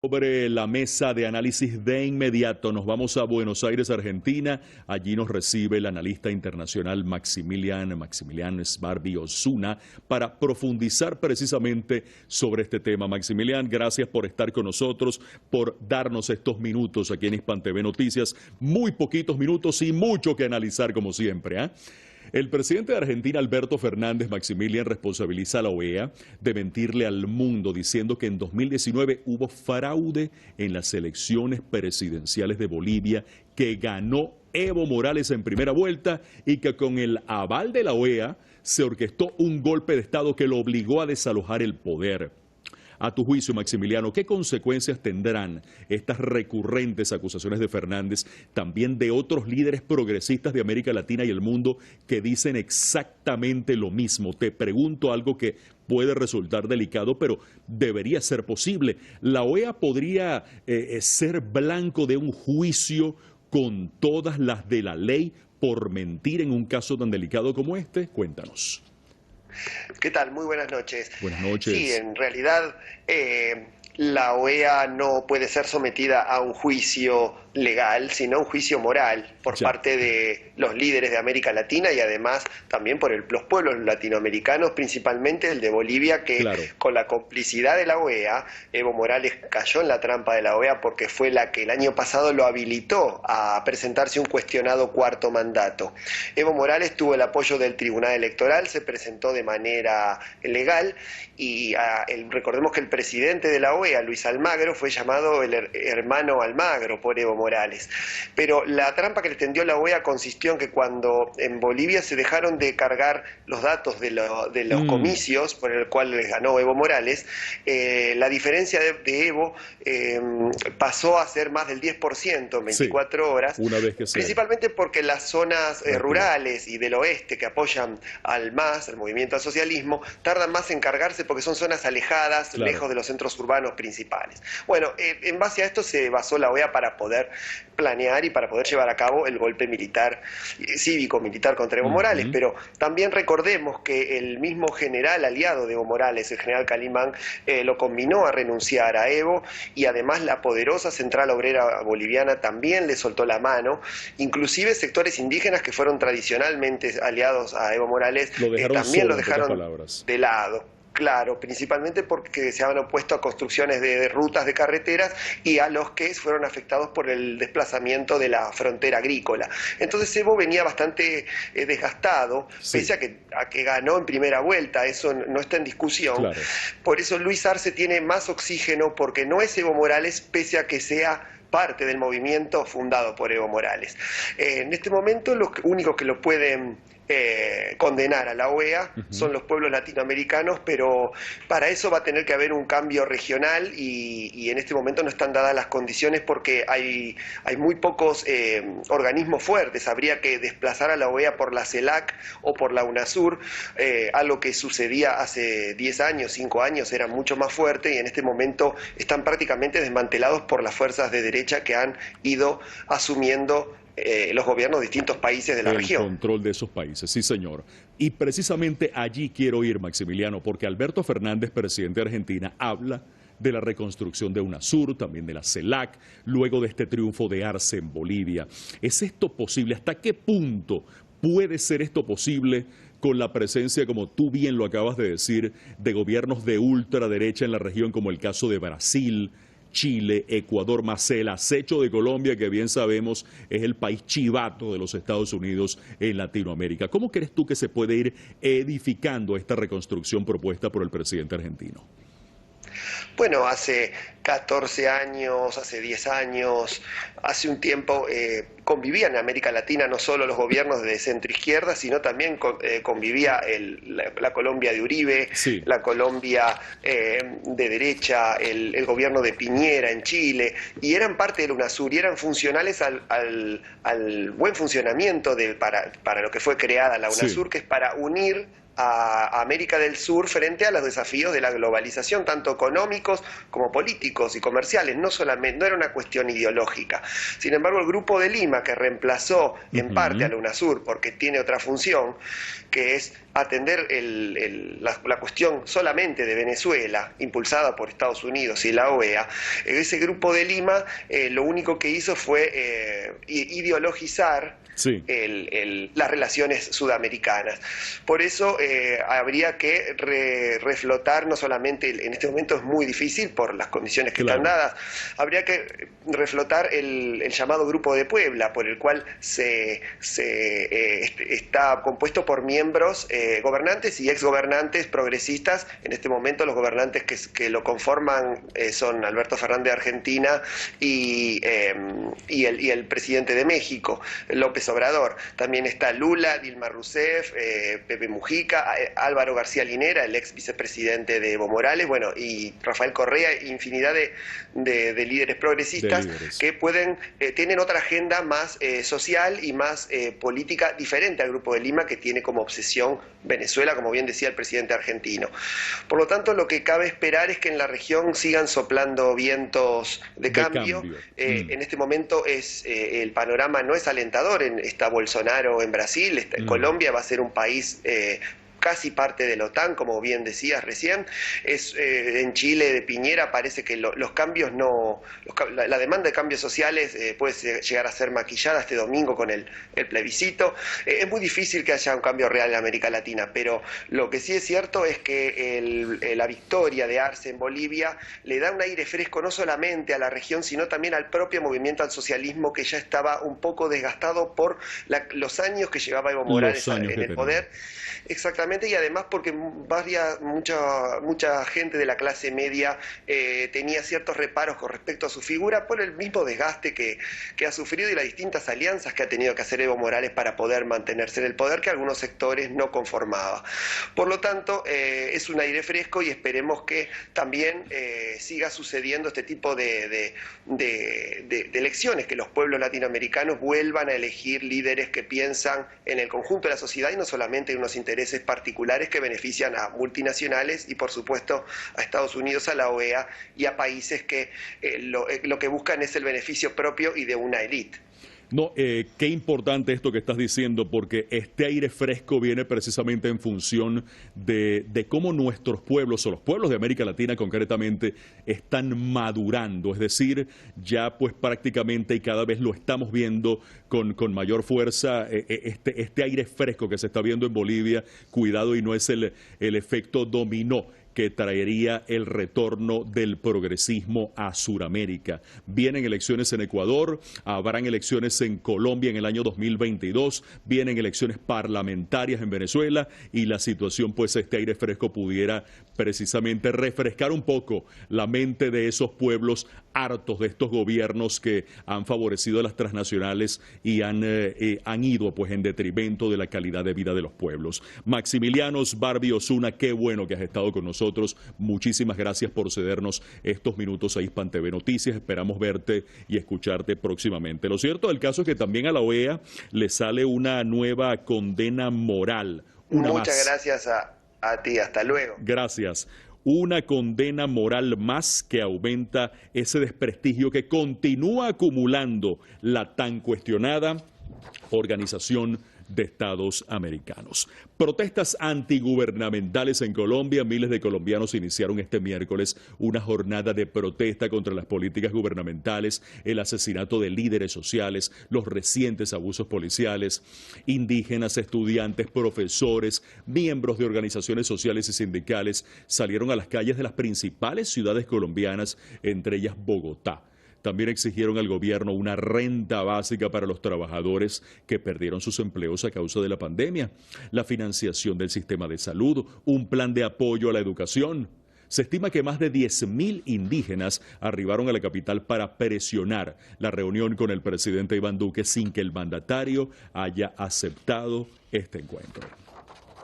Sobre la mesa de análisis de inmediato nos vamos a Buenos Aires, Argentina. Allí nos recibe el analista internacional Maximilian Sbarbi Osuna para profundizar precisamente sobre este tema. Maximilian, gracias por estar con nosotros, por darnos estos minutos aquí en Hispan TV Noticias. Muy poquitos minutos y mucho que analizar como siempre, ¿eh? El presidente de Argentina, Alberto Fernández, Maximilian, responsabiliza a la OEA de mentirle al mundo diciendo que en 2019 hubo fraude en las elecciones presidenciales de Bolivia, que ganó Evo Morales en primera vuelta y que con el aval de la OEA se orquestó un golpe de Estado que lo obligó a desalojar el poder. A tu juicio, Maximiliano, ¿qué consecuencias tendrán estas recurrentes acusaciones de Fernández, también de otros líderes progresistas de América Latina y el mundo que dicen exactamente lo mismo? Te pregunto algo que puede resultar delicado, pero debería ser posible. ¿La OEA podría ser blanco de un juicio con todas las de la ley por mentir en un caso tan delicado como este? Cuéntanos. ¿Qué tal? Muy buenas noches. Buenas noches. Sí, en realidad la OEA no puede ser sometida a un juicio legal, sino a un juicio moral por parte de los líderes de América Latina y además también por los pueblos latinoamericanos, principalmente el de Bolivia, que con la complicidad de la OEA, Evo Morales cayó en la trampa de la OEA porque fue la que el año pasado lo habilitó a presentarse un cuestionado cuarto mandato. Evo Morales tuvo el apoyo del Tribunal Electoral, se presentó de manera legal y recordemos que el presidente de la OEA, Luis Almagro, fue llamado el hermano Almagro por Evo Morales. Pero la trampa que le tendió la OEA consistió en que cuando en Bolivia se dejaron de cargar los datos de los comicios por el cual les ganó Evo Morales, la diferencia de Evo pasó a ser más del 10% en 24 horas, una vez que principalmente porque las zonas rurales y del oeste que apoyan al MAS, al movimiento al socialismo, tardan más en cargarse porque son zonas alejadas, lejos de los centros urbanos principales. Bueno, en base a esto se basó la OEA para poder planear y para poder llevar a cabo el golpe militar, cívico-militar contra Evo Morales, pero también recordemos que el mismo general aliado de Evo Morales, el general Calimán, lo conminó a renunciar a Evo y además la poderosa Central Obrera Boliviana también le soltó la mano, inclusive sectores indígenas que fueron tradicionalmente aliados a Evo Morales también lo dejaron de lado. Claro, principalmente porque se habían opuesto a construcciones de rutas de carreteras y a los que fueron afectados por el desplazamiento de la frontera agrícola. Entonces Evo venía bastante desgastado, pese a que ganó en primera vuelta, eso no está en discusión. Por eso Luis Arce tiene más oxígeno porque no es Evo Morales, pese a que sea parte del movimiento fundado por Evo Morales. En este momento los únicos que lo pueden condenar a la OEA son los pueblos latinoamericanos, pero para eso va a tener que haber un cambio regional y en este momento no están dadas las condiciones porque hay muy pocos organismos fuertes. Habría que desplazar a la OEA por la CELAC o por la UNASUR, algo que sucedía hace 10 años, 5 años, era mucho más fuerte y en este momento están prácticamente desmantelados por las fuerzas de derecha que han ido asumiendo los gobiernos de distintos países de la región. El control de esos países, sí señor. Y precisamente allí quiero ir, Maximiliano, porque Alberto Fernández, presidente de Argentina, habla de la reconstrucción de UNASUR, también de la CELAC, luego de este triunfo de Arce en Bolivia. ¿Es esto posible? ¿Hasta qué punto puede ser esto posible con la presencia, como tú bien lo acabas de decir, de gobiernos de ultraderecha en la región, como el caso de Brasil, Chile, Ecuador, más el acecho de Colombia, que bien sabemos es el país chivato de los Estados Unidos en Latinoamérica? ¿Cómo crees tú que se puede ir edificando esta reconstrucción propuesta por el presidente argentino? Bueno, hace 14 años, hace 10 años, hace un tiempo convivían en América Latina no solo los gobiernos de centro-izquierda, sino también convivía la Colombia de Uribe, la Colombia de derecha, el gobierno de Piñera en Chile, y eran parte del UNASUR y eran funcionales al buen funcionamiento para lo que fue creada la UNASUR, que es para unir a América del Sur frente a los desafíos de la globalización, tanto económicos como políticos y comerciales. No era una cuestión ideológica. Sin embargo, el Grupo de Lima, que reemplazó en parte a la UNASUR porque tiene otra función, que es atender la cuestión solamente de Venezuela, impulsada por Estados Unidos y la OEA, ese Grupo de Lima lo único que hizo fue ideologizar las relaciones sudamericanas. Por eso habría que reflotar, no solamente, en este momento es muy difícil por las condiciones que están dadas, habría que reflotar el llamado Grupo de Puebla, por el cual está compuesto por miembros gobernantes y exgobernantes progresistas. En este momento los gobernantes que lo conforman son Alberto Fernández de Argentina y el presidente de México, López Obrador. También está Lula, Dilma Rousseff, Pepe Mujica, Álvaro García Linera, el ex vicepresidente de Evo Morales, bueno, y Rafael Correa, infinidad de líderes progresistas que tienen otra agenda más social y más política diferente al Grupo de Lima, que tiene como obsesión Venezuela, como bien decía el presidente argentino. Por lo tanto, lo que cabe esperar es que en la región sigan soplando vientos de cambio. En este momento el panorama no es alentador. Está Bolsonaro en Brasil, Colombia va a ser un país casi parte de la OTAN, como bien decías recién. En Chile de Piñera parece que los cambios la demanda de cambios sociales puede llegar a ser maquillada este domingo con el plebiscito. Es muy difícil que haya un cambio real en América Latina, pero lo que sí es cierto es que la victoria de Arce en Bolivia le da un aire fresco no solamente a la región, sino también al propio movimiento al socialismo, que ya estaba un poco desgastado por los años que llevaba Evo Morales en el poder. Exactamente, y además porque mucha gente de la clase media tenía ciertos reparos con respecto a su figura por el mismo desgaste que ha sufrido y las distintas alianzas que ha tenido que hacer Evo Morales para poder mantenerse en el poder, que algunos sectores no conformaba. Por lo tanto, es un aire fresco y esperemos que también siga sucediendo este tipo de elecciones, que los pueblos latinoamericanos vuelvan a elegir líderes que piensan en el conjunto de la sociedad y no solamente en unos intereses particulares que benefician a multinacionales y, por supuesto, a Estados Unidos, a la OEA y a países que lo que buscan es el beneficio propio y de una élite. No, qué importante esto que estás diciendo, porque este aire fresco viene precisamente en función de cómo nuestros pueblos, o los pueblos de América Latina concretamente, están madurando. Es decir, ya pues prácticamente y cada vez lo estamos viendo con mayor fuerza, este aire fresco que se está viendo en Bolivia, cuidado y no es el efecto dominó que traería el retorno del progresismo a Sudamérica. Vienen elecciones en Ecuador, habrán elecciones en Colombia en el año 2022, vienen elecciones parlamentarias en Venezuela y la situación, pues este aire fresco pudiera precisamente refrescar un poco la mente de esos pueblos hartos de estos gobiernos que han favorecido a las transnacionales y han ido pues en detrimento de la calidad de vida de los pueblos. Maximiliano Sbarbi Osuna, qué bueno que has estado con nosotros. Muchísimas gracias por cedernos estos minutos a Hispan TV Noticias. Esperamos verte y escucharte próximamente. Lo cierto del caso es que también a la OEA le sale una nueva condena moral. Muchas gracias a ti. Hasta luego. Gracias. Una condena moral más que aumenta ese desprestigio que continúa acumulando la tan cuestionada Organización de Estados Americanos. Protestas antigubernamentales en Colombia. Miles de colombianos iniciaron este miércoles una jornada de protesta contra las políticas gubernamentales, el asesinato de líderes sociales, los recientes abusos policiales. Indígenas, estudiantes, profesores, miembros de organizaciones sociales y sindicales salieron a las calles de las principales ciudades colombianas, entre ellas Bogotá. También exigieron al gobierno una renta básica para los trabajadores que perdieron sus empleos a causa de la pandemia, la financiación del sistema de salud, un plan de apoyo a la educación. Se estima que más de 10.000 indígenas arribaron a la capital para presionar la reunión con el presidente Iván Duque sin que el mandatario haya aceptado este encuentro.